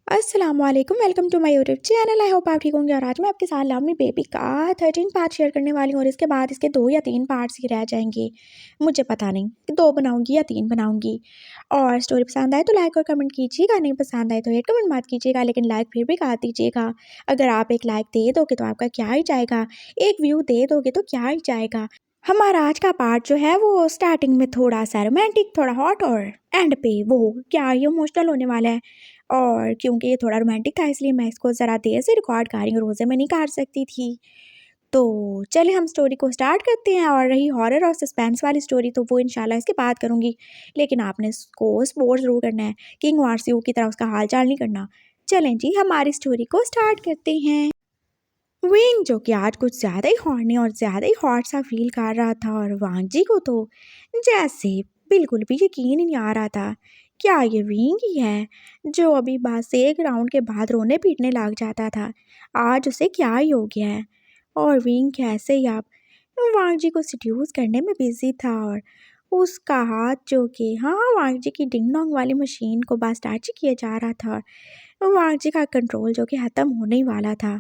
अस्सलामुअलैकुम, welcome to my YouTube channel. I hope आप ठीक होंगे। और आज मैं आपके साथ लव मी बेबी का 13 पार्ट शेयर करने वाली हूँ और इसके बाद इसके 2 या 3 पार्ट्स ही रह जाएंगे। मुझे पता नहीं कि 2 बनाऊंगी या 3 बनाऊंगी। और स्टोरी पसंद आए तो लाइक और कमेंट कीजिएगा, नहीं पसंद आए तो हेट कमेंट मत कीजिएगा, लेकिन लाइक फिर भी कर दीजिएगा। अगर आप एक लाइक दे दोगे तो आपका क्या ही जाएगा, एक व्यू दे दोगे तो क्या ही जाएगा। हमारा आज का पार्ट जो है वो स्टार्टिंग में थोड़ा सा रोमांटिक, थोड़ा हॉट, और एंड पे वो क्या ही इमोशनल होने वाला है। और क्योंकि ये थोड़ा रोमांटिक था इसलिए मैं इसको ज़रा देर से रिकॉर्ड कर रही हूँ, रोज़े में नहीं कर सकती थी। तो चलिए हम स्टोरी को स्टार्ट करते हैं। और रही हॉरर और सस्पेंस वाली स्टोरी तो वो इंशाल्लाह इसके बाद करूँगी, लेकिन आपने इसको सपोर्ट ज़रूर करना है। किंग वारसियो की तरह उसका हाल चाल नहीं करना। चलें जी, हमारी स्टोरी को स्टार्ट करते हैं। विंग जो कि आज कुछ ज़्यादा ही हॉर्नी और ज़्यादा ही हॉट सा फील कर रहा था, और वांग जी को तो जैसे बिल्कुल भी यकीन ही नहीं आ रहा था क्या ये विंग ही है जो अभी बस एक राउंड के बाद रोने पीटने लग जाता था। आज उसे क्या ही हो गया है। और विंग कैसे ही आप वांग जी को सिड्यूस करने में बिजी था, और उसका हाथ जो कि हाँ वांग जी की डिंग डोंग वाली मशीन को बस टच किया जा रहा था, और वांग जी का कंट्रोल जो कि ख़त्म होने ही वाला था।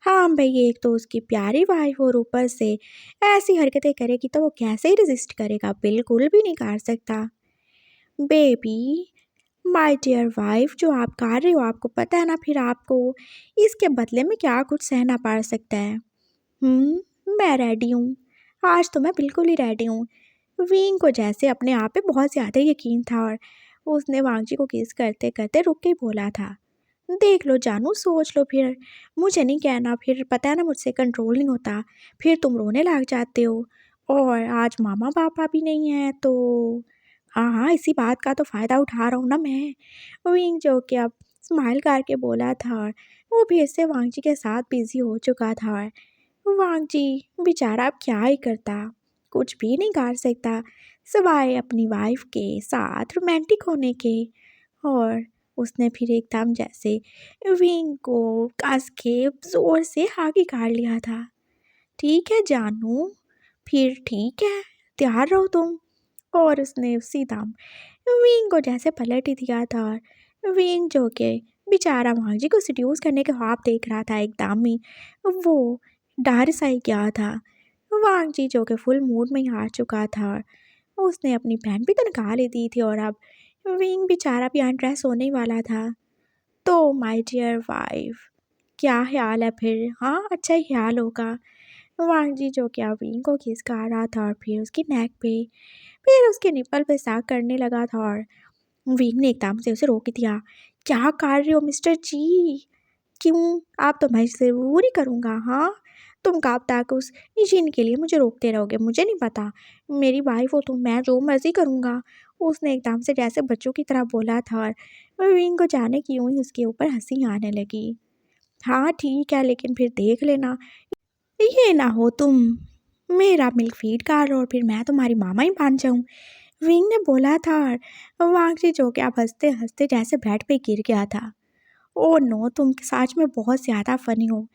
हाँ भाई, एक तो उसकी प्यारी वाइफ और ऊपर से ऐसी हरकतें करेगी तो वो कैसे ही रेजिस्ट करेगा, बिल्कुल भी नहीं कर सकता। बेबी, माय डियर वाइफ, जो आप कर रहे हो आपको पता है ना, फिर आपको इसके बदले में क्या कुछ सहना पड़ सकता है। मैं रेडी हूँ, आज तो मैं बिल्कुल ही रेडी हूँ। विंग को जैसे अपने आप पे बहुत ज़्यादा यकीन था, और उसने वांगजी को किस करते करते रुक के बोला था, देख लो जानू, सोच लो, फिर मुझे नहीं कहना, फिर पता है ना मुझसे कंट्रोल नहीं होता, फिर तुम रोने लग जाते हो। और आज मामा पापा भी नहीं है तो हाँ हाँ, इसी बात का तो फ़ायदा उठा रहा हूँ ना मैं। विंग जो कि अब स्माइल करके बोला था, और वो फिर से वांगजी के साथ बिजी हो चुका था। और वांगजी बेचारा अब क्या ही करता, कुछ भी नहीं कर सकता सिवाय अपनी वाइफ के साथ रोमांटिक होने के। और उसने फिर एकदम जैसे विंग को कस के जोर से आगे कर लिया था। ठीक है जानू, फिर ठीक है, तैयार रहो तुम। और उसने उसी दम विंग को जैसे पलट ही दिया था, और विंग जो के बेचारा वांग जी को सिड्यूस करने के ख्वाब देख रहा था, एकदम ही वो डर सा ही गया था। वांग जी जो के फुल मूड में ही हार चुका था, और उसने अपनी पैंट भी तो निकाल ही दी थी, और अब विंग बेचारा भी अनड्रेस होने ही वाला था। तो माय डियर वाइफ, क्या ख्याल है फिर? हाँ, अच्छा ही ख्याल होगा। वांग जी जो कि अब विंग को किस कर रहा था, और फिर उसकी नेक पे, फिर उसके निपल पे साग करने लगा था, और विंग ने एकदम से उसे रोक दिया। क्या कर रहे हो मिस्टर जी? क्यों? आप तो मैं ज़रूर ही करूँगा। हाँ, तुम कब तक उस मशीन के लिए मुझे रोकते रहोगे? मुझे नहीं पता, मेरी वाइफ हो तुम, मैं जो मर्ज़ी करूँगा। उसने एकदम से जैसे बच्चों की तरह बोला था, और विंग को जाने क्यों ही उसके ऊपर हंसी आने लगी। हाँ ठीक है, लेकिन फिर देख लेना, ये ना हो तुम मेरा मिल्क फीड कर लो और फिर मैं तुम्हारी मामा ही बन जाऊँ। विंग ने बोला था, और वांग जी जो कि अब हंसते हंसते जैसे बेड पे गिर गया था। ओह नो, तुम सच में बहुत ज़्यादा फ़नी हो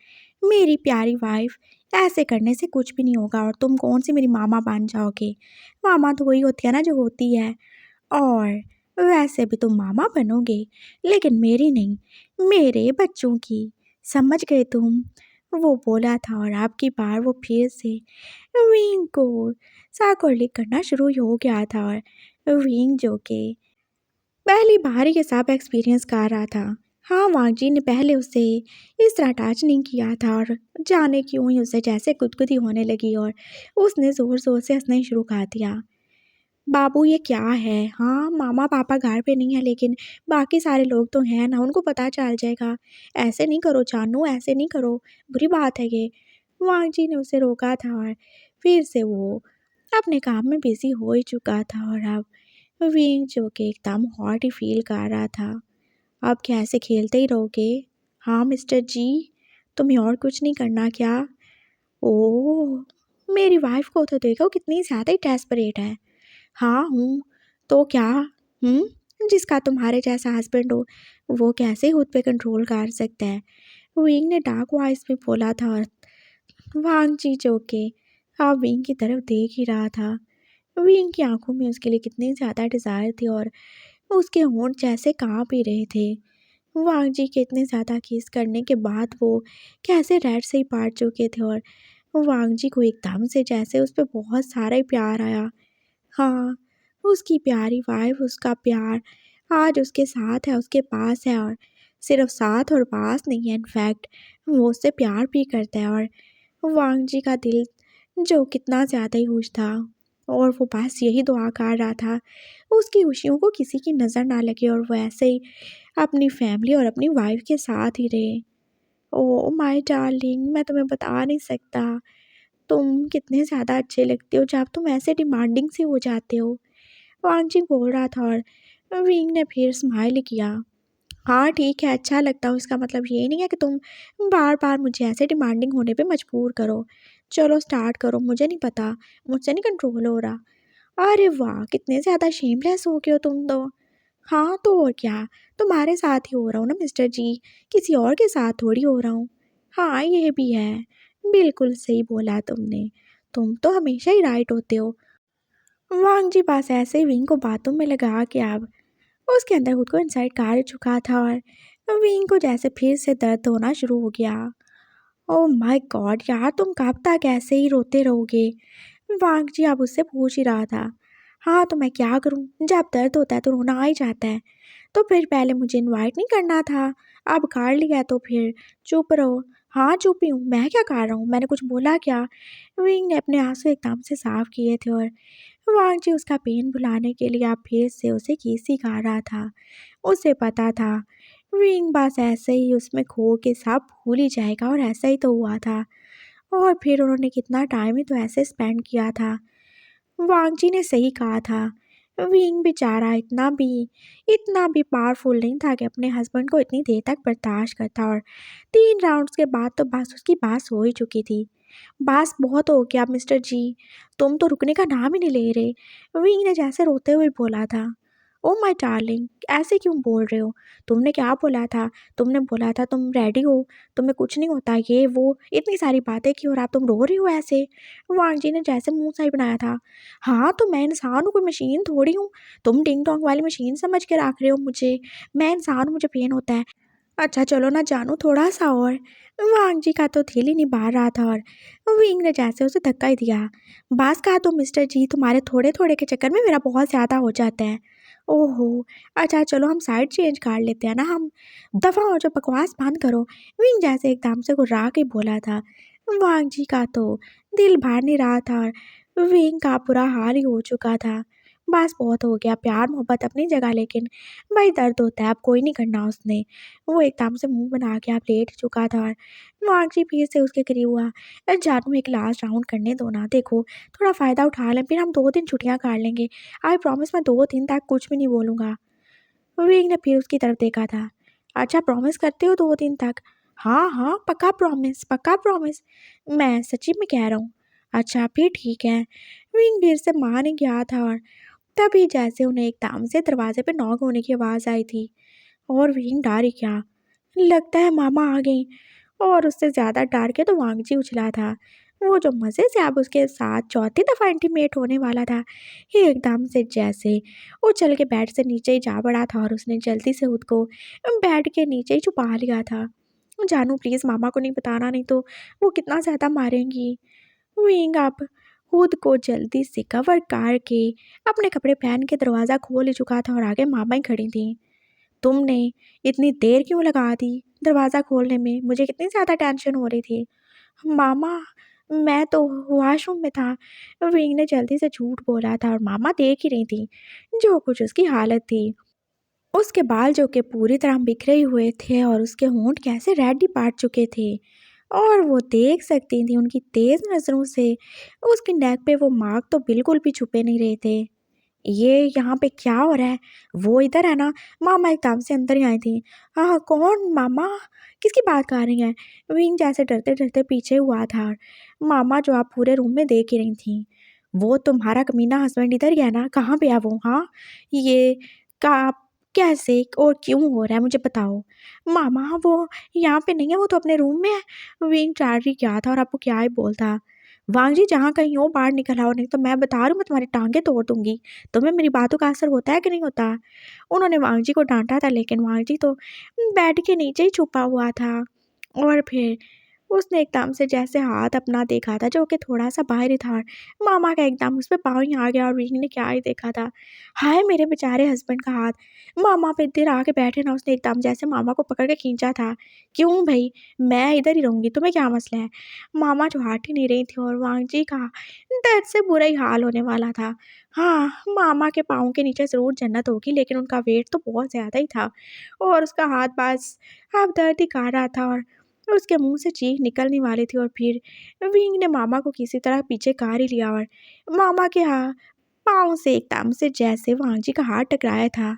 मेरी प्यारी वाइफ। ऐसे करने से कुछ भी नहीं होगा, और तुम कौन सी मेरी मामा बन जाओगे। मामा तो वही होती है ना जो होती है। और वैसे भी तुम मामा बनोगे, लेकिन मेरी नहीं, मेरे बच्चों की। समझ गए तुम? वो बोला था, और आपकी बार वो फिर से विंग को साकोली करना शुरू हो गया था। और विंग जो कि पहली बार ये सब एक्सपीरियंस कर रहा था। हाँ, वांगजी ने पहले उसे इस तरह टच नहीं किया था, और जाने क्यों ही उसे जैसे गुदगुदी होने लगी, और उसने ज़ोर ज़ोर से हंसना ही शुरू कर दिया। बाबू ये क्या है? हाँ, मामा पापा घर पे नहीं है, लेकिन बाकी सारे लोग तो हैं ना, उनको पता चल जाएगा। ऐसे नहीं करो जानू, ऐसे नहीं करो, बुरी बात है ये। वांगजी ने उसे रोका था, और फिर से वो अपने काम में बिजी हो ही चुका था, और अब विंग जो कि एकदम हॉट ही फील कर रहा था। अब कैसे खेलते ही रहोगे? हाँ मिस्टर जी, तुम्हें और कुछ नहीं करना क्या? ओह, मेरी वाइफ को तो देखो कितनी ज़्यादा ही डेस्परेट है। हाँ हूँ, तो क्या? जिसका तुम्हारे जैसा हस्बैंड हो वो कैसे खुद पे कंट्रोल कर सकता है? विंग ने डार्क वॉइस में बोला था, और वांग जी जो के अब विंग की तरफ देख ही रहा था। विंग की आंखों में उसके लिए कितनी ज़्यादा डिज़ायर थी, और उसके होंठ जैसे काँप ही रहे थे। वांग जी के इतने ज़्यादा किस करने के बाद वो कैसे रेड से ही पाट चुके थे और वांग जी को एकदम से जैसे उस पे बहुत सारा ही प्यार आया। हाँ, उसकी प्यारी वाइफ़ उसका प्यार आज उसके साथ है, उसके पास है और सिर्फ़ साथ और पास नहीं है इनफैक्ट वो उससे प्यार भी करता है और वांग जी का दिल जो कितना ज़्यादा ही खुश था और वो बस यही दुआ कर रहा था, उसकी खुशियों को किसी की नज़र ना लगे और वो ऐसे ही अपनी फैमिली और अपनी वाइफ़ के साथ ही रहे। ओह माय डार्लिंग मैं तुम्हें बता नहीं सकता, तुम कितने ज़्यादा अच्छे लगते हो जब तुम ऐसे डिमांडिंग से हो जाते हो। वांगची बोल रहा था और विंग ने फिर स्माइल किया। हाँ ठीक है, अच्छा लगता हूँ इसका मतलब ये नहीं है कि तुम बार बार मुझे ऐसे डिमांडिंग होने पे मजबूर करो। चलो स्टार्ट करो, मुझे नहीं पता, मुझसे नहीं कंट्रोल हो रहा। अरे वाह कितने ज़्यादा शेमलेस हो गए हो तुम तो। हाँ तो और क्या, तुम्हारे साथ ही हो रहा हूँ ना मिस्टर जी, किसी और के साथ थोड़ी हो रहा हूँ। हाँ ये भी है, बिल्कुल सही बोला तुमने, तुम तो हमेशा ही राइट होते हो। वांग जी पास ऐसे ही विंग को बातों में लगा के अब उसके अंदर खुद को इनसाइड कर चुका था और विंग को जैसे फिर से दर्द होना शुरू हो गया। ओह माय गॉड यार तुम कब तक ऐसे ही रोते रहोगे। वांग जी अब उससे पूछ ही रहा था। हाँ तो मैं क्या करूँ, जब दर्द होता है तो रोना आ ही जाता है। तो फिर पहले मुझे इनवाइट नहीं करना था, अब कर लिया तो फिर चुप रहो। हाँ चुप ही हूँ, मैं क्या कर रहा हूँ, मैंने कुछ बोला क्या। विंग ने अपने आंसू एकदम से साफ किए थे और वांग जी उसका पेन भुलाने के लिए अब फिर से उसे किसी कर रहा था। उसे पता था विंग बस ऐसे ही उसमें खो के सब भूल ही जाएगा और ऐसा ही तो हुआ था। और फिर उन्होंने कितना टाइम ही तो ऐसे स्पेंड किया था। वांग जी ने सही कहा था, विंग बेचारा इतना भी पावरफुल नहीं था कि अपने हस्बैंड को इतनी देर तक बर्दाश्त करता और 3 राउंड्स के बाद तो बस उसकी बात हो ही चुकी थी। बस बहुत हो गया मिस्टर जी, तुम तो रुकने का नाम ही नहीं ले रहे। विंग ने जैसे रोते हुए बोला था। ओ माय डार्लिंग ऐसे क्यों बोल रहे हो, तुमने क्या बोला था, तुमने बोला था तुम रेडी हो, तुम्हें कुछ नहीं होता, ये वो इतनी सारी बातें की और आप तुम रो रही हो ऐसे। वांग जी ने जैसे मुंह सही बनाया था। हाँ तो मैं इंसान हूँ, कोई मशीन थोड़ी हूँ, तुम डिंग डोंग वाली मशीन समझ के रख रहे हो मुझे। मैं इंसान हूँ, मुझे पेन होता है। अच्छा चलो ना जानू थोड़ा सा और। वांग जी का तो दिल ही नहीं बाहर रहा था और विंग ने जैसे उसे धक्का ही दिया। बस कहा तो मिस्टर जी, तुम्हारे थोड़े थोड़े के चक्कर में मेरा बहुत ज़्यादा हो जाता है। ओहो अच्छा चलो हम साइड चेंज कर लेते हैं ना हम, दफ़ा हो जो बकवास बंद करो। विंग जैसे एकदम से गुर्रा के बोला था। वांग जी का तो दिल भर नहीं रहा था और विंग का बुरा हाल ही हो चुका था। बस बहुत हो गया, प्यार मोहब्बत अपनी जगह लेकिन भाई दर्द होता है, अब कोई नहीं करना उसने। वो एकदम से मुंह बना के अब लेट चुका था और वांग जी फिर से उसके करीब हुआ। जानू एक लास्ट राउंड करने दो ना, देखो थोड़ा फ़ायदा उठा लें, फिर हम 2 दिन छुट्टियां कर लेंगे। आई प्रॉमिस मैं 2 दिन तक कुछ भी नहीं बोलूँगा। विवेक ने फिर उसकी तरफ देखा था। अच्छा प्रॉमिस करते हो 2 दिन तक। हाँ हाँ पक्का प्रॉमिस, पक्का प्रॉमिस, मैं सच्ची में कह रहा हूँ। अच्छा फिर ठीक है। विंग फिर से मान ही गया था और तभी जैसे उन्हें एकदम से दरवाजे पे नॉक होने की आवाज़ आई थी और विंग डर ही गया। लगता है मामा आ गई। और उससे ज़्यादा डर के तो वांगजी उछला था। वो जो मज़े से अब उसके साथ चौथी दफ़ा इंटीमेट होने वाला था, ये एकदम से जैसे उछल के बेड से नीचे ही जा पड़ा था और उसने जल्दी से खुद को बेड के नीचे ही छुपा लिया था। जानू प्लीज़ मामा को नहीं बताना, नहीं तो वो कितना ज़्यादा मारेंगी। विंग अब खुद को जल्दी से कवर करके अपने कपड़े पहन के दरवाज़ा खोल ही चुका था और आगे मामा ही खड़ी थी। तुमने इतनी देर क्यों लगा दी दरवाज़ा खोलने में? मुझे कितनी ज़्यादा टेंशन हो रही थी। मामा, मैं तो वॉशरूम में था। विंग ने जल्दी से झूठ बोला था और मामा देख ही रही थी, जो कुछ उसकी हालत थी। उसके बाल जो कि पूरी तरह बिखरे हुए थे और उसके होंठ कैसे रेड ही पाट चुके थे और वो देख सकती थी उनकी तेज़ नज़रों से उसकी नेक पे वो मार्क तो बिल्कुल भी छुपे नहीं रहे थे। ये यहाँ पे क्या हो रहा है? वो इधर है ना? मामा एकदम से अंदर ही आई थी। हाँ, कौन मामा? किसकी बात कर रही हैं? विंग जैसे डरते-डरते पीछे हुआ था और मामा जो आप पूरे रूम में देख ही रही थीं। वो तुम्हारा कमीना हस्बैंड इधर ही है ना? कहाँ पे है वो? हाँ? ये का कैसे और क्यों हो रहा है मुझे बताओ? मामा वो यहाँ पे नहीं है, वो तो अपने रूम में है। विंग चार ही क्या था और अब वो क्या ही बोलता। वांग जी जहाँ कहीं हो बाहर निकल आओ, नहीं तो मैं बता रही हूँ मैं तुम्हारी टांगें तोड़ दूंगी। तुम्हें मेरी बातों का असर होता है कि नहीं होता? उन्होंने वांग जी को डांटा था, लेकिन वांग जी तो बेड के नीचे ही छुपा हुआ था। और फिर उसने एकदम से जैसे हाथ अपना देखा था जो कि थोड़ा-सा बाहर ही था, और मामा का एकदम उस पे पाँव ही आ गया और विंग ने क्या ही देखा था। हाय मेरे बेचारे हस्बैंड का हाथ! मामा पे इधर आके बैठे ना, उसने एकदम जैसे मामा को पकड़ के खींचा था। क्यों भई? मैं इधर ही रहूँगी, तुम्हें क्या मसला है? मामा जो हट ही नहीं रही थी और वांग जी का दर्द से बुरा ही हाल होने वाला था। हाँ, मामा के पाँव के नीचे ज़रूर जन्नत होगी, लेकिन उनका वेट तो बहुत ज़्यादा ही था और उसका हाथ बस अब दर्द ही कर रहा था, और उसके मुँह से चीख निकलने वाली थी। और फिर विंग ने मामा को किसी तरह पीछे कर ही लिया और मामा के पाँव से एकदम से जैसे वांग जी का हाथ टकराया था।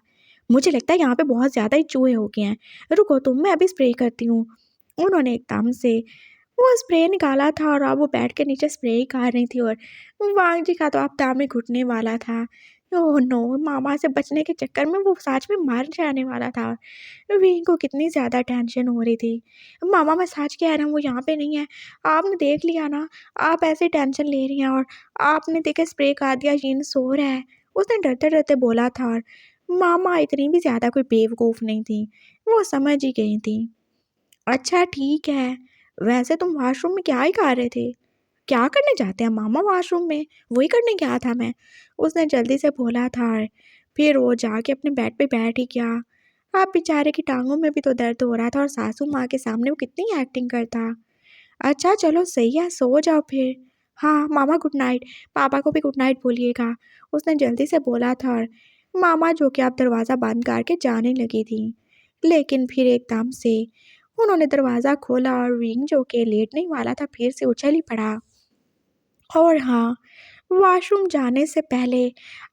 मुझे लगता है यहाँ पे बहुत ज़्यादा ही चूहे हो गए हैं। रुको तुम, मैं अभी स्प्रे करती हूँ। उन्होंने एकदम से वो स्प्रे निकाला था और अब वो बेड के नीचे स्प्रे ही कर रही थी, और वांग जी का तो अब दम ही घुटने वाला था। Oh no! मामा से बचने के चक्कर में वो सच में मर जाने वाला था। विंग को कितनी ज़्यादा टेंशन हो रही थी। मामा मैं सच कह रहा हूँ वो यहाँ पे नहीं है। आपने देख लिया ना, आप ऐसे टेंशन ले रही हैं और आपने देखा स्प्रे कर दिया, जिन सो रहा है। उसने डरते-डरते बोला था, और मामा इतनी भी ज़्यादा कोई बेवकूफ़ नहीं थी। वो समझ ही गई थी। अच्छा ठीक है, वैसे तुम वॉशरूम में क्या ही कर रहे थे? क्या करने जाते हैं मामा वॉशरूम में? वही करने गया था मैं। उसने जल्दी से बोला था, और फिर वो जाके अपने बेड पे बैठ ही गया। अब बेचारे की टाँगों में भी तो दर्द हो रहा था और सासू माँ के सामने वो कितनी एक्टिंग करता। अच्छा चलो सही है, सो जाओ फिर। हाँ, मामा गुड नाइट, पापा को भी गुड नाइट बोलिएगा। उसने जल्दी से बोला था, और मामा जो कि अब दरवाज़ा बंद करके जाने लगी थी। लेकिन फिर एकदम से उन्होंने दरवाज़ा खोला और विंग जो कि लेटने ही वाला था फिर से उछल ही पड़ा। और हाँ, वॉशरूम जाने से पहले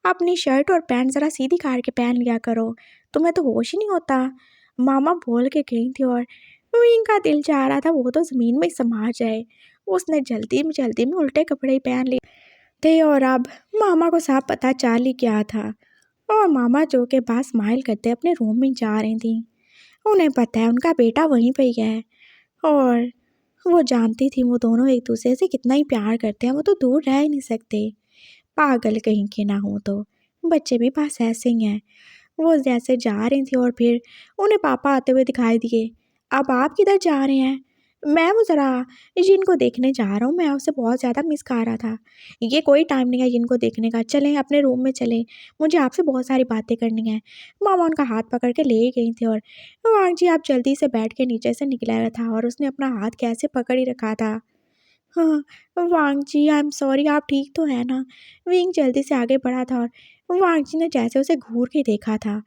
अपनी शर्ट और पैंट ज़रा सीधी करके पहन लिया करो, तुम्हें तो होश ही नहीं होता। मामा बोल के गई थी, और विंग का दिल चाह रहा था वो तो ज़मीन में ही समा जाए। उसने जल्दी में उल्टे कपड़े ही पहन लिए थे, और अब मामा को सब पता चल ही गया था। और मामा जो के पास स्माइल करते अपने रूम में जा रही थी। उन्हें पता है उनका बेटा वहीं पे ही है, और वो जानती थी वो दोनों एक दूसरे से कितना ही प्यार करते हैं, वो तो दूर रह ही नहीं सकते। पागल कहीं के ना हो तो, बच्चे भी पास ऐसे ही हैं। वो जैसे जा रही थी और फिर उन्हें पापा आते हुए दिखाई दिए। अब आप किधर जा रहे हैं? मैं वो ज़रा जिनको देखने जा रहा हूँ, मैं उसे बहुत ज़्यादा मिस कर रहा था। ये कोई टाइम नहीं है जिनको देखने का, चलें अपने रूम में चलें, मुझे आपसे बहुत सारी बातें करनी है। मामा उनका हाथ पकड़ के ले गई थी, और वांग जी आप जल्दी से बेड के नीचे से निकला था और उसने अपना हाथ कैसे पकड़ ही रखा था। हाँ, वांग जी आई एम सॉरी, आप ठीक तो हैं ना? विंग जल्दी से आगे बढ़ा था, और वांग जी ने जैसे उसे घूर के देखा था।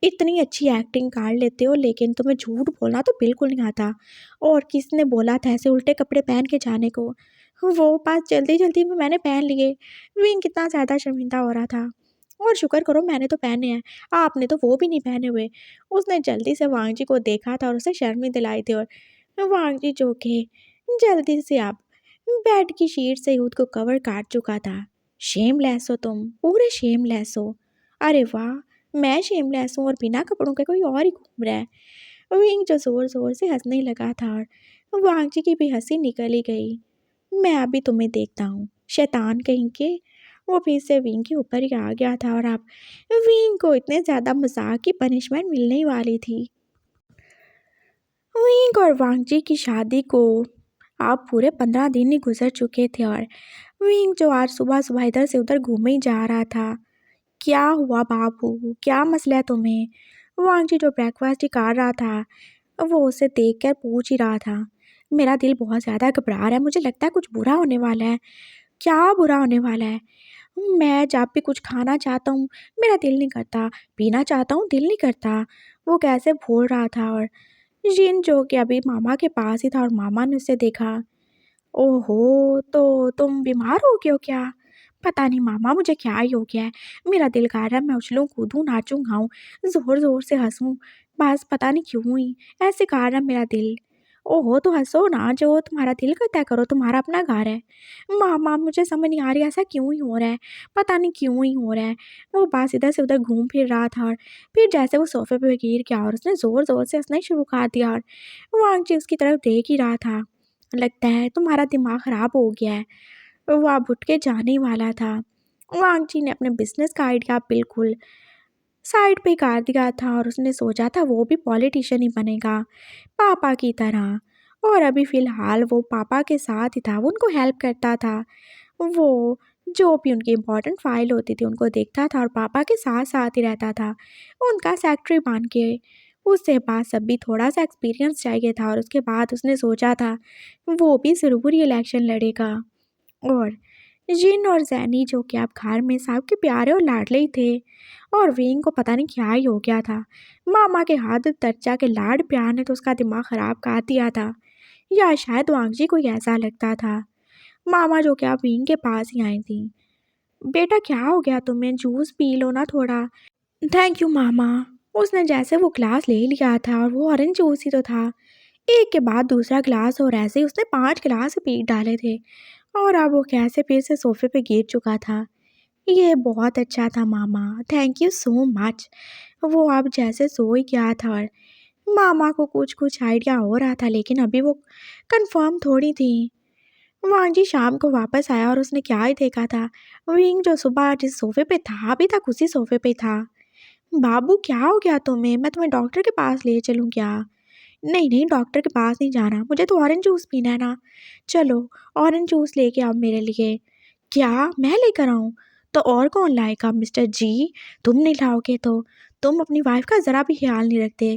इतनी अच्छी एक्टिंग कर लेते हो, लेकिन तुम्हें झूठ बोलना तो बिल्कुल नहीं आता। और किसने बोला था ऐसे उल्टे कपड़े पहन के जाने को? वो पास जल्दी-जल्दी में मैंने पहन लिए। विंग कितना ज़्यादा शर्मिंदा हो रहा था। और शुक्र करो मैंने तो पहने हैं, आपने तो वो भी नहीं पहने हुए। उसने जल्दी से वांग जी को देखा था और उसे शर्म ही दिलाई थी, और वांग जी जो कि जल्दी से आप बेड की शीट से खुद को कवर काट चुका था। शेमलेस हो तुम, पूरे शेमलेस हो। अरे वाह! मैं शेमलेस हूँ और बिना कपड़ों के कोई और ही घूम रहा है। विंग जो ज़ोर-ज़ोर से हँसने लगा था, और वांग जी की भी हँसी निकल ही गई। मैं अभी तुम्हें देखता हूँ, शैतान कहीं के। वो फिर से विंग के ऊपर ही आ गया था, और अब विंग को इतने ज़्यादा मज़ाक की पनिशमेंट मिलने ही वाली थी। विंग और वांग जी की शादी को अब पूरे 15 दिन ही गुजर चुके थे, और विंग जो आज सुबह-सुबह इधर से उधर घूमे ही जा रहा था। क्या हुआ बाबू? क्या मसला है तुम्हें? वांग जी जो ब्रेकफास्ट ही कर रहा था, वो उसे देखकर पूछ ही रहा था। मेरा दिल बहुत ज़्यादा घबरा रहा है, मुझे लगता है कुछ बुरा होने वाला है। क्या बुरा होने वाला है? मैं जब भी कुछ खाना चाहता हूँ, मेरा दिल नहीं करता, पीना चाहता हूँ, दिल नहीं करता। वो कैसे बोल रहा था, और जिन जो कि अभी मामा के पास ही था, और मामा ने उसे देखा। ओहो! तो तुम बीमार हो गए हो क्या? पता नहीं मामा मुझे क्या ही हो गया है। मेरा दिल कर रहा है मैं उछलूँ, कूदूँ, नाचूँ, गाऊँ, ज़ोर-ज़ोर से हँसूँ। बस पता नहीं क्यों ही ऐसे कर रहा है मेरा दिल। ओहो! तो हँसो ना, जो तुम्हारा दिल करता है करो, तुम्हारा अपना घर है। मामा मुझे समझ नहीं आ रही ऐसा क्यों ही हो रहा है, पता नहीं क्यों ही हो रहा है। वो बस इधर से उधर घूम फिर रहा था, और फिर जैसे वो सोफ़े पे गिर गया और उसने ज़ोर-ज़ोर से हँसना ही शुरू कर दिया, और वांग जी उसकी तरफ देख ही रहा था। लगता है तुम्हारा दिमाग ख़राब हो गया है। वो अब उठ के जाने वाला था। वांग जी ने अपने बिजनेस का आइडिया बिल्कुल साइड पे कर दिया था और उसने सोचा था वो भी पॉलिटिशियन ही बनेगा पापा की तरह। और अभी फ़िलहाल वो पापा के साथ ही था, वो उनको हेल्प करता था। वो जो भी उनकी इम्पोर्टेंट फ़ाइल होती थी उनको देखता था और पापा के साथ-साथ ही रहता था, उनका सेक्रेटरी बन के। उसके पास अब भी थोड़ा-सा एक्सपीरियंस चाहिए था और उसके बाद उसने सोचा था वो भी ज़रूर ये इलेक्शन लड़ेगा। और जिन और ज़ैनी जो कि अब घर में सबके प्यारे और लाडले ही थे, और विंग को पता नहीं क्या ही हो गया था। मामा के हाथ दर्जा के लाड प्यार ने तो उसका दिमाग ख़राब कर दिया था, या शायद वांगजी को ऐसा लगता था। मामा जो कि अब विंग के पास ही आई थी। बेटा क्या हो गया तुम्हें, जूस पी लो ना थोड़ा। थैंक यू मामा। उसने जैसे वो ग्लास ले लिया था और वो ऑरेंज जूस ही तो था, एक के बाद दूसरा ग्लास और ऐसे ही उसने 5 गिलास पी डाले थे। और अब वो कैसे फिर से सोफे पे गिर चुका था। ये बहुत अच्छा था मामा, थैंक यू सो मच। वो अब जैसे सो ही गया था और मामा को कुछ कुछ आइडिया हो रहा था, लेकिन अभी वो कंफर्म थोड़ी थी। वांजी शाम को वापस आया और उसने क्या ही देखा था, विंग जो सुबह जिस सोफे पे था अभी तक उसी सोफे पे था। बाबू क्या हो गया तुम्हें, मैं तुम्हें डॉक्टर के पास ले चलूँ क्या? नहीं नहीं, डॉक्टर के पास नहीं जाना, मुझे तो ऑरेंज जूस पीना है ना। चलो ऑरेंज जूस लेके आओ मेरे लिए। क्या मैं लेकर आऊँ? तो और कौन लाएगा मिस्टर जी? तुम नहीं लाओगे तो? तुम अपनी वाइफ का ज़रा भी ख्याल नहीं रखते।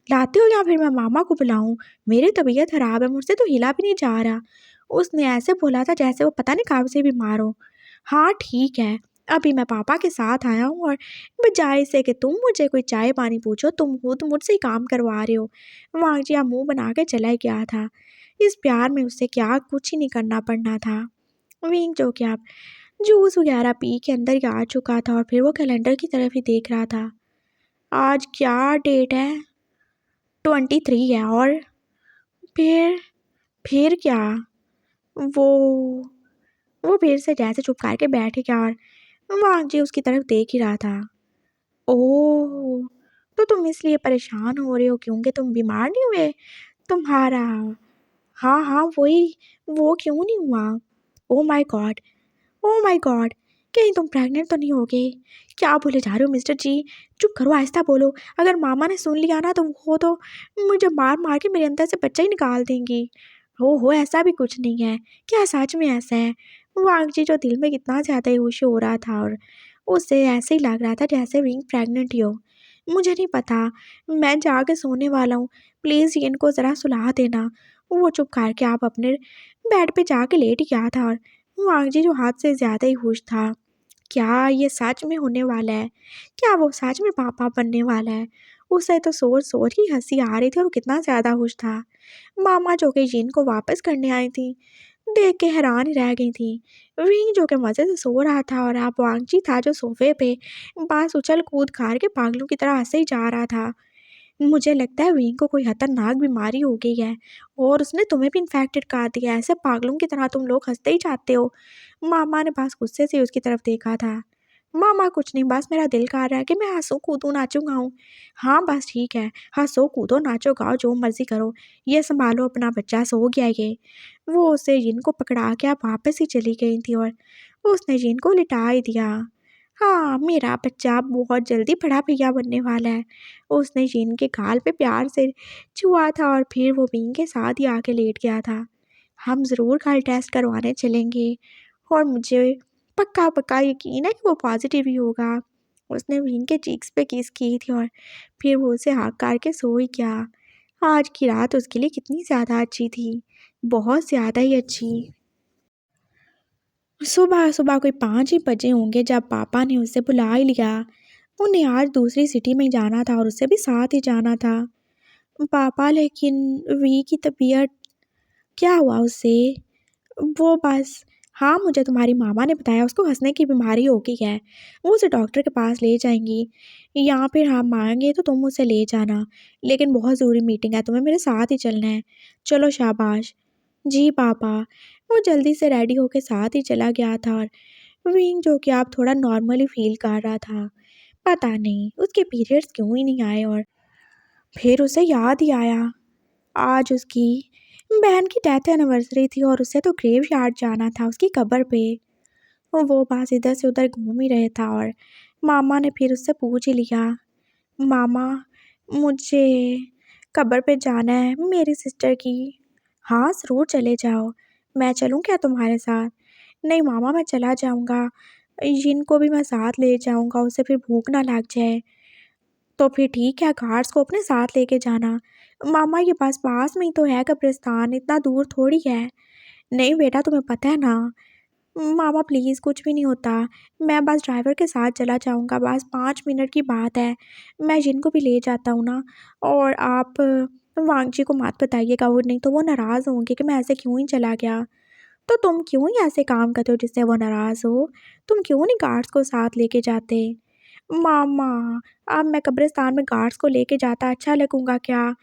लाते हो या फिर मैं मामा को बुलाऊँ? मेरी तबीयत ख़राब है, मुझसे तो हिला भी नहीं जा रहा। उसने ऐसे बोला था जैसे वो पता नहीं कब से बीमार हो। हाँ ठीक है, अभी मैं पापा के साथ आया हूँ और बजाय इससे कि तुम मुझे कोई चाय पानी पूछो, तुम खुद मुझसे ही काम करवा रहे हो। वांगजिया मुँह बना के चला ही गया था। इस प्यार में उससे क्या कुछ ही नहीं करना पड़ना था। विंग जो कि अब जूस वगैरह पी के अंदर ही आ चुका था और फिर वो कैलेंडर की तरफ ही देख रहा था। आज क्या डेट है? 23 है। और फिर क्या? वो वो फिर से जैसे चुप करके बैठ गया और वांग जी उसकी तरफ देख ही रहा था। ओह! तो तुम इसलिए परेशान हो रहे हो क्योंकि तुम बीमार नहीं हुए? तुम्हारा हाँ, हाँ, वही, वो क्यों नहीं हुआ? Oh my God! Oh my God! कहीं तुम प्रेग्नेंट तो नहीं हो गए? क्या बोले जा रहे हो मिस्टर जी? चुप करो, आहिस्ता बोलो। अगर मामा ने सुन लिया ना तो वो तो मुझे मार-मार के मेरे अंदर से बच्चा ही निकाल देंगी। ओहो! ऐसा भी कुछ नहीं है। क्या सच में ऐसा है? वांग जी जो दिल में कितना ज़्यादा ही खुश हो रहा था और उसे ऐसे ही लग रहा था जैसे विंग प्रेग्नेंट ही हो। मुझे नहीं पता, मैं जाके सोने वाला हूँ। प्लीज़ इनको ज़रा सुला देना। वो चुप करके आप अपने बेड पे जाके लेट ही गया था और वांग जी जो हद से ज़्यादा ही खुश था। क्या ये सच में होने वाला है? क्या वो सच में पापा बनने वाला है? उसे तो सोच-सोच के हँसी आ रही थी और वो कितना ज़्यादा खुश था। मामा जो कि जिन को वापस करने आई थी, देख के हैरान ही रह गई थी। विंग जो कि मज़े से सो रहा था और अब वांगजी था जो सोफ़े पे बस उछल-कूद कर के पागलों की तरह हँसे ही जा रहा था। मुझे लगता है विंग को कोई खतरनाक बीमारी हो गई है और उसने तुम्हें भी इन्फेक्टेड कर दिया है। ऐसे पागलों की तरह तुम लोग हँसते ही जाते हो। मामा ने बस गुस्से से उसकी तरफ देखा था। मामा कुछ नहीं, बस मेरा दिल कर रहा है कि मैं हँसूँ, कूदूँ, नाचूँ, गाऊँ। हाँ, बस ठीक है, हँसो, कूदो, नाचो, गाओ, जो मर्ज़ी करो। ये सँभालो अपना बच्चा, सो गया ये। वो उसे जिन को पकड़ा के अब वापस ही चली गई थी और उसने जिन को लिटा ही दिया। हाँ, मेरा बच्चा बहुत जल्दी बड़ा भैया बनने वाला है। उसने जिन के गाल पे प्यार से छुआ था और फिर वो बीन के साथ ही आके लेट गया था। हम ज़रूर कल टेस्ट करवाने चलेंगे और मुझे पक्का-पक्का यकीन है कि वो पॉज़िटिव ही होगा। उसने विंग के चीक्स पे किस की थी और फिर वो उसे हग करके सो ही गया। आज की रात उसके लिए कितनी ज़्यादा अच्छी थी, बहुत ज़्यादा ही अच्छी। सुबह-सुबह कोई 5 ही बजे होंगे जब पापा ने उसे बुला ही लिया। उन्हें आज दूसरी सिटी में जाना था और उसे भी साथ ही जाना था। पापा लेकिन वी की तबीयत क्या हुआ उसे? वो बस हाँ, मुझे तुम्हारी मामा ने बताया उसको हँसने की बीमारी हो गई है। वो उसे डॉक्टर के पास ले जाएँगी या फिर हम आएँगे तो तुम उसे ले जाना। लेकिन बहुत ज़रूरी मीटिंग है, तुम्हें मेरे साथ ही चलना है। चलो शाबाश। जी पापा। वो जल्दी से रेडी होके साथ ही चला गया था और विंग जो कि अब थोड़ा नॉर्मली फ़ील कर रहा था। पता नहीं उसके पीरियड्स क्यों ही नहीं आए और फिर उसे याद ही आया, आज उसकी बहन की डेथ एनिवर्सरी थी और उसे तो ग्रेव यार्ड जाना था, उसकी कब्र पे। वो बस इधर से उधर घूम ही रहे था और मामा ने फिर उससे पूछ ही लिया, मामा मुझे कब्र पे जाना है मेरी सिस्टर की। हाँ ज़रूर चले जाओ, मैं चलूँ क्या तुम्हारे साथ? नहीं मामा मैं चला जाऊँगा, जिनको भी मैं साथ ले जाऊँगा उसे फिर भूख ना लग जाए। तो फिर ठीक है, गार्ड्स को अपने साथ लेके जाना। मामा ये बस पास में ही तो है कब्रिस्तान, इतना दूर थोड़ी है। नहीं बेटा तुम्हें पता है ना। मामा प्लीज़ कुछ भी नहीं होता, मैं बस ड्राइवर के साथ चला जाऊँगा, बस 5 मिनट की बात है, मैं जिनको भी ले जाता हूँ ना। और आप वांगजी को मत बताइएगा, वो नहीं तो वो नाराज़ होंगे कि मैं ऐसे क्यों ही चला गया। तो तुम क्यों ही ऐसे काम करते हो जिससे वो नाराज़ हो? तुम क्यों नहीं गार्ड्स को साथ लेके जाते? मामा अब मैं कब्रिस्तान में गार्ड्स को लेके जाता अच्छा लगूंगा क्या?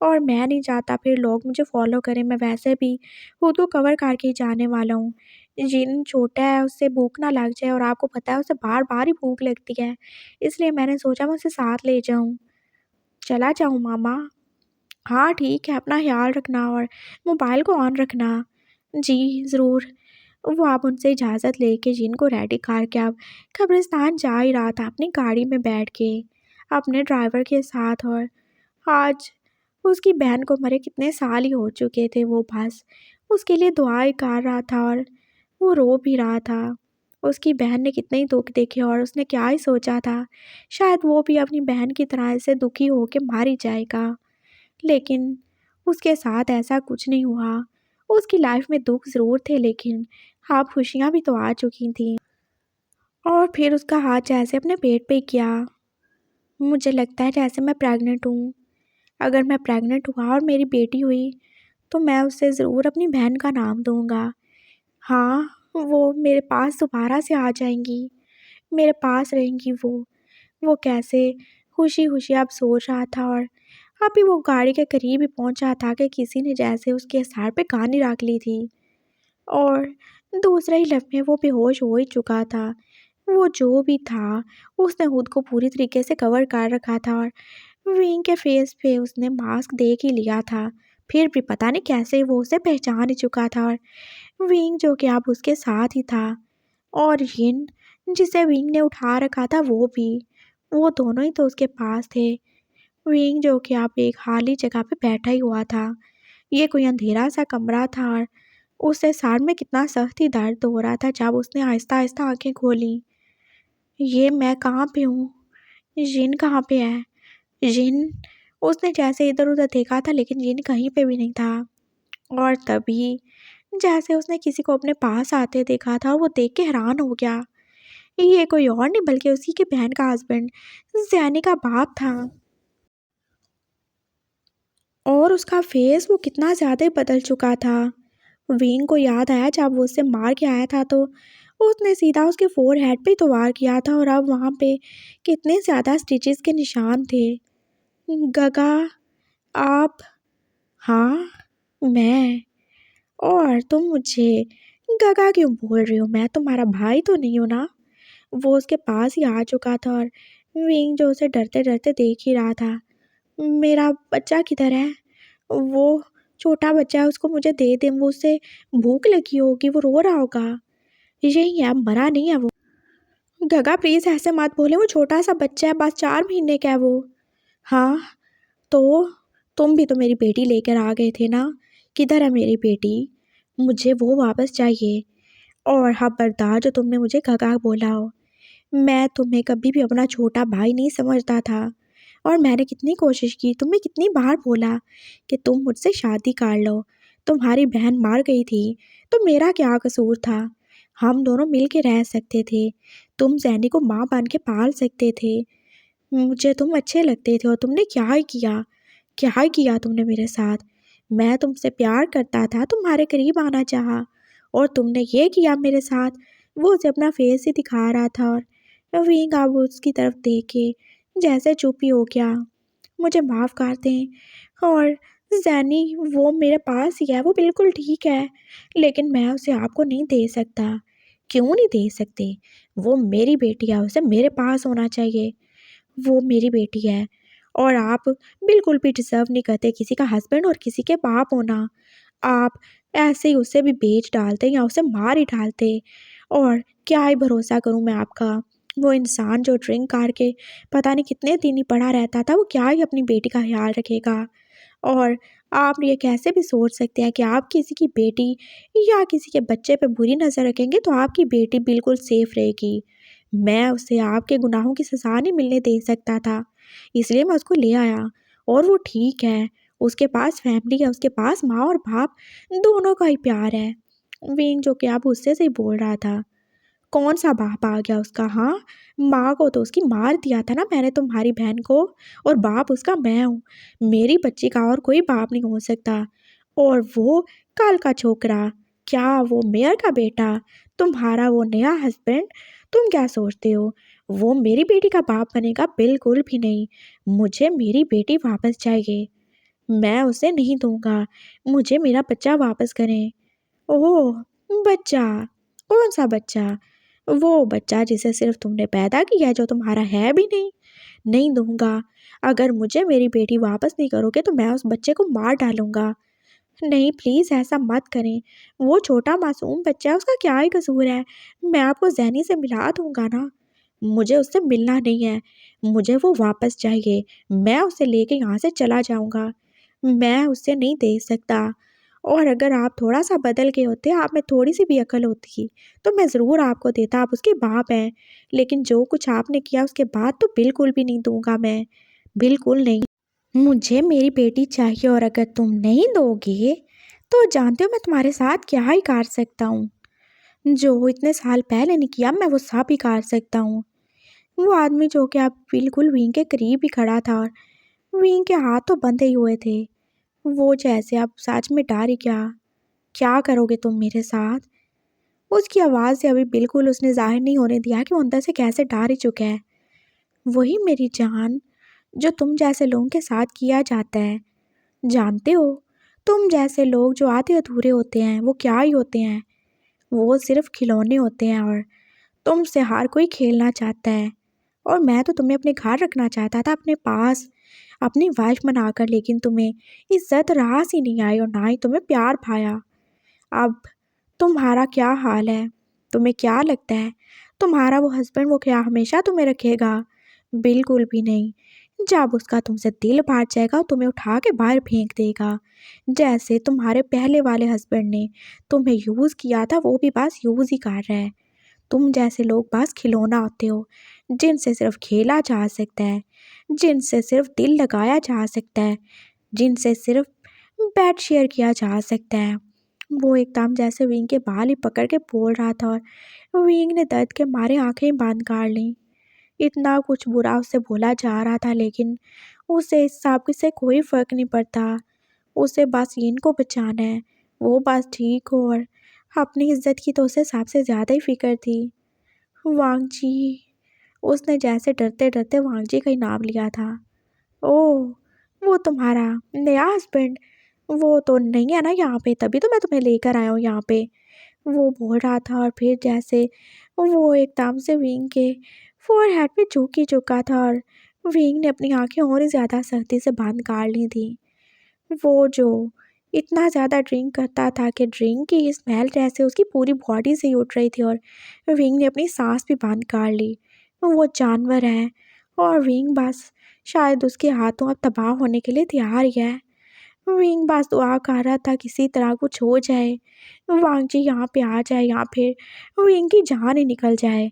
और मैं नहीं चाहता फिर लोग मुझे फॉलो करें, मैं वैसे भी खुद को कवर करके ही जाने वाला हूँ। जिन छोटा है उससे भूख ना लग जाए और आपको पता है उसे बार बार ही भूख लगती है, इसलिए मैंने सोचा मैं उसे साथ ले जाऊँ। चला जाऊँ मामा? हाँ ठीक है, अपना ख्याल रखना और मोबाइल को ऑन रखना। जी ज़रूर। वो अब उनसे इजाज़त लेके जिन को रेडी करके अब कब्रिस्तान जा ही रहा था अपनी गाड़ी में बैठ के अपने ड्राइवर के साथ। और आज उसकी बहन को मरे कितने साल ही हो चुके थे, वो बस उसके लिए दुआएं कर रहा था और वो रो भी रहा था। उसकी बहन ने कितने ही दुख देखे और उसने क्या ही सोचा था, शायद वो भी अपनी बहन की तरह ऐसे दुखी होके मार ही जाएगा। लेकिन उसके साथ ऐसा कुछ नहीं हुआ। उसकी लाइफ में दुख ज़रूर थे लेकिन अब खुशियाँ भी तो आ चुकी थीं। और फिर उसका हाथ जैसे अपने पेट पे किया। मुझे लगता है जैसे मैं प्रेग्नेंट हूँ। अगर मैं प्रेग्नेंट हुआ और मेरी बेटी हुई तो मैं उसे ज़रूर अपनी बहन का नाम दूँगा। हाँ, वो मेरे पास दोबारा से आ जाएँगी, मेरे पास रहेंगी वो। वो कैसे खुशी-खुशी अब सोच रहा था और अभी वो गाड़ी के करीब ही पहुंचा था कि किसी ने जैसे उसके सर पे कहानी रख ली थी और दूसरे ही लम्हे वो बेहोश हो ही चुका था। वो जो भी था उसने खुद को पूरी तरीके से कवर कर रखा था और विंग के फेस पे उसने मास्क देख ही लिया था। फिर भी पता नहीं कैसे वो उसे पहचान ही चुका था और विंग जो कि अब उसके साथ ही था और यिन जिसे विंग ने उठा रखा था वो भी, वो दोनों ही तो उसके पास थे। विंग जो कि अब एक खाली जगह पे बैठा ही हुआ था। ये कोई अंधेरा सा कमरा था और उसे सर में कितना सख्त ही दर्द हो रहा था जब उसने आहिस्ता आहिस्ता आंखें खोली। ये मैं कहाँ पे हूँ? जिन कहाँ पे है? जिन, उसने जैसे इधर उधर देखा था लेकिन जिन कहीं पे भी नहीं था। और तभी जैसे उसने किसी को अपने पास आते देखा था और वो देख के हैरान हो गया। ये कोई और नहीं बल्कि उसी की बहन का हस्बैंड जैनी का बाप था। और उसका फेस वो कितना ज़्यादा बदल चुका था। विंग को याद आया जब वो उससे मार के आया था तो उसने सीधा उसके फोरहेड पे ही तो वार किया था और अब वहाँ पे कितने ज़्यादा स्टिचेस के निशान थे। गगा, आप? हाँ मैं। और तुम मुझे गगा क्यों बोल रही हो? मैं तुम्हारा भाई तो नहीं हूँ ना? वो उसके पास ही आ चुका था और विंग जो उसे डरते डरते देख ही रहा था। मेरा बच्चा किधर है? वो छोटा बच्चा है, उसको मुझे दे दे, वो उसे भूख लगी होगी, वो रो रहा होगा। यही है, मरा नहीं है वो। गगा प्लीज़ ऐसे मत बोले, वो छोटा सा बच्चा है, बस 4 महीने का है वो। हाँ तो तुम भी तो मेरी बेटी लेकर आ गए थे ना, किधर है मेरी बेटी? मुझे वो वापस चाहिए। और खबरदार जो तुमने मुझे गगा बोला हो, मैं तुम्हें कभी भी अपना छोटा भाई नहीं समझता था। और मैंने कितनी कोशिश की, तुम्हें कितनी बार बोला कि तुम मुझसे शादी कर लो। तुम्हारी बहन मार गई थी तो मेरा क्या कसूर था? हम दोनों मिल के रह सकते थे, तुम जैनी को माँ बन के पाल सकते थे। मुझे तुम अच्छे लगते थे और तुमने क्या ही किया, क्या ही किया तुमने मेरे साथ। मैं तुमसे प्यार करता था, तुम्हारे करीब आना चाहा और तुमने ये किया मेरे साथ। वो उसे अपना फेस ही दिखा रहा था और विंग अब उसकी तरफ देख के जैसे चुप ही हो गया। मुझे माफ़ कर दें। और जैनी वो मेरे पास ही है, वो बिल्कुल ठीक है, लेकिन मैं उसे आपको नहीं दे सकता। क्यों नहीं दे सकते? वो मेरी बेटी है, उसे मेरे पास होना चाहिए। वो मेरी बेटी है और आप बिल्कुल भी डिज़र्व नहीं करते किसी का हस्बैंड और किसी के बाप होना। आप ऐसे ही उसे भी बेच डालते या उसे मार ही डालते। और क्या ही भरोसा करूं मैं आपका। वो इंसान जो ड्रिंक करके पता नहीं कितने दिन ही पड़ा रहता था, वो क्या ही अपनी बेटी का ख्याल रखेगा। और आप ये कैसे भी सोच सकते हैं कि आप किसी की बेटी या किसी के बच्चे पे बुरी नज़र रखेंगे तो आपकी बेटी बिल्कुल सेफ रहेगी। मैं उसे आपके गुनाहों की सज़ा नहीं मिलने दे सकता था, इसलिए मैं उसको ले आया। और वो ठीक है, उसके पास फैमिली है, उसके पास माँ और बाप दोनों का ही प्यार है। विंग जो कि आप गुस्से से ही बोल रहा था, कौन सा बाप आ गया उसका? हाँ, माँ को तो उसकी मार दिया था ना मैंने तुम्हारी बहन को, और बाप उसका मैं हूँ। मेरी बच्ची का और कोई बाप नहीं हो सकता। और वो कल का छोकरा, क्या वो मेयर का बेटा, तुम्हारा वो नया हस्बैंड, तुम क्या सोचते हो वो मेरी बेटी का बाप बनेगा? बिल्कुल भी नहीं। मुझे मेरी बेटी वापस चाहिए, मैं उसे नहीं दूंगा। मुझे मेरा बच्चा वापस करें। ओह, बच्चा? कौन सा बच्चा? वो बच्चा जिसे सिर्फ तुमने पैदा किया है, जो तुम्हारा है भी नहीं। नहीं दूंगा। अगर मुझे मेरी बेटी वापस नहीं करोगे तो मैं उस बच्चे को मार डालूंगा। नहीं, प्लीज़ ऐसा मत करें। वो छोटा मासूम बच्चा है, उसका क्या ही कसूर है। मैं आपको जैनी से मिला दूंगा ना। मुझे उससे मिलना नहीं है, मुझे वो वापस चाहिए। मैं उसे लेके यहाँ से चला जाऊंगा। मैं उससे नहीं दे सकता। और अगर आप थोड़ा सा बदल गए होते, आप में थोड़ी सी भी अकल होती, तो मैं ज़रूर आपको देता। आप उसके बाप हैं। लेकिन जो कुछ आपने किया उसके बाद तो बिल्कुल भी नहीं दूंगा मैं, बिल्कुल नहीं। मुझे मेरी बेटी चाहिए, और अगर तुम नहीं दोगे तो जानते हो मैं तुम्हारे साथ क्या ही कर सकता हूँ। जो इतने साल पहले नहीं किया, मैं वो सब ही कर सकता हूँ। वो आदमी जो कि आप बिल्कुल विंग के करीब ही खड़ा था, और विंग के हाथ तो बंधे ही हुए थे। वो जैसे आप सच में डर ही गया। क्या करोगे तुम मेरे साथ? उसकी आवाज़ से अभी बिल्कुल उसने जाहिर नहीं होने दिया कि वो अंदर से कैसे डर ही चुका है। वही मेरी जान, जो तुम जैसे लोगों के साथ किया जाता है। जानते हो, तुम जैसे लोग जो आधे अधूरे होते हैं वो क्या ही होते हैं? वो सिर्फ खिलौने होते हैं, और तुमसे हर कोई खेलना चाहता है। और मैं तो तुम्हें अपने घर रखना चाहता था, अपने पास, अपनी वाइफ बनाकर, लेकिन तुम्हें इज्जत रास ही नहीं आई और ना ही तुम्हें प्यार पाया। अब तुम्हारा क्या हाल है? तुम्हें क्या लगता है तुम्हारा वो हस्बैंड, वो क्या हमेशा तुम्हें रखेगा? बिल्कुल भी नहीं। जब उसका तुमसे दिल फाट जाएगा तुम्हें उठा के बाहर फेंक देगा। जैसे तुम्हारे पहले वाले हस्बैंड ने तुम्हें यूज़ किया था, वो भी बस यूज़ ही कर रहा है। तुम जैसे लोग बस खिलौना होते हो, जिनसे सिर्फ खेला जा सकता है, जिनसे सिर्फ दिल लगाया जा सकता है, जिनसे सिर्फ बेड शेयर किया जा सकता है। वो एकदम जैसे विंग के बाल ही पकड़ के बोल रहा था, और विंग ने दर्द के मारे आंखें बंद कर लीं। इतना कुछ बुरा उससे बोला जा रहा था, लेकिन उसे इस सब से कोई फ़र्क नहीं पड़ता। उसे बस यिन को बचाना है, वो बस ठीक हो, और अपनी इज्जत की तो उसे सबसे ज़्यादा ही फ़िक्र थी। वांग जी, उसने जैसे डरते डरते वांग जी का ही नाम लिया था। ओह, वो तुम्हारा नया हस्बैंड? वो तो नहीं है ना यहाँ पे, तभी तो मैं तुम्हें लेकर आया हूँ यहाँ पे। वो बोल रहा था, और फिर जैसे वो एकदम से विंग के फोरहेड पे झुक ही चुका था, और विंग ने अपनी आंखें और ही ज़्यादा सख्ती से बंद कर ली थी। वो जो इतना ज़्यादा ड्रिंक करता था कि ड्रिंक की स्मेल जैसे उसकी पूरी बॉडी से ही उठ रही थी, और विंग ने अपनी सांस भी बंद कर ली। वो जानवर है, और विंग बस शायद उसके हाथों अब तबाह होने के लिए तैयार ही है। विंग बस दुआ कर रहा था किसी तरह कुछ हो जाए, वांग जी यहाँ पे आ जाए, या फिर विंग की जान ही निकल जाए।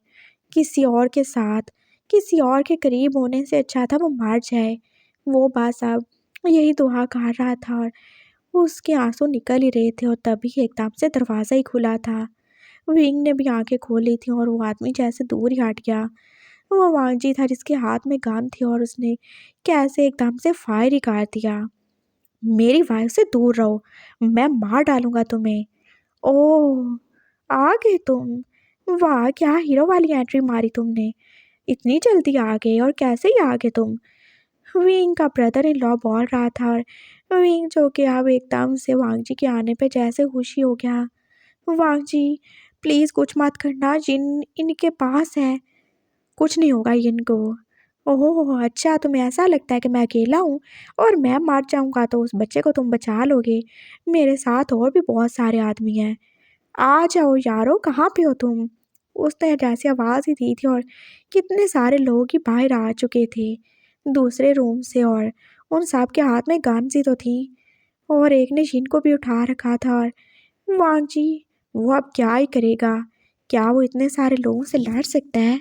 किसी और के साथ, किसी और के करीब होने से अच्छा था वो मर जाए। वो बस अब यही दुआ कर रहा था, और उसके आंसू निकल ही रहे थे, और तभी एकदम से दरवाज़ा ही खुला था। विंग ने भी आंखें खोली थी, और वो आदमी जैसे दूर ही हट गया। वो वांग जी था जिसके हाथ में गन थी, और उसने कैसे एकदम से फायर ही कर दिया। मेरी वाइफ से दूर रहो, मैं मार डालूंगा तुम्हें। ओह, आ गए तुम? वाह, क्या हीरो वाली एंट्री मारी तुमने। इतनी जल्दी आ गए, और कैसे ही आ गए तुम? विंग का ब्रदर इन लॉ बोल रहा था, और विंग जो कि अब एकदम से वांग जी के आने पे जैसे खुशी हो गया। वांग जी, प्लीज़ कुछ मत करना, जिन इनके पास है, कुछ नहीं होगा इनको। ओहो अच्छा, तुम्हें ऐसा लगता है कि मैं अकेला हूँ और मैं मर जाऊंगा तो उस बच्चे को तुम बचा लोगे। मेरे साथ और भी बहुत सारे आदमी हैं। आ जाओ यारो, कहाँ पे हो तुम? उसने जैसी आवाज़ ही दी थी और कितने सारे लोग ही बाहर आ चुके थे दूसरे रूम से, और उन सब के हाथ में गन सी तो थी और एक ने शीन को भी उठा रखा था। और वांग जी, वो अब क्या ही करेगा? क्या वो इतने सारे लोगों से लड़ सकता है?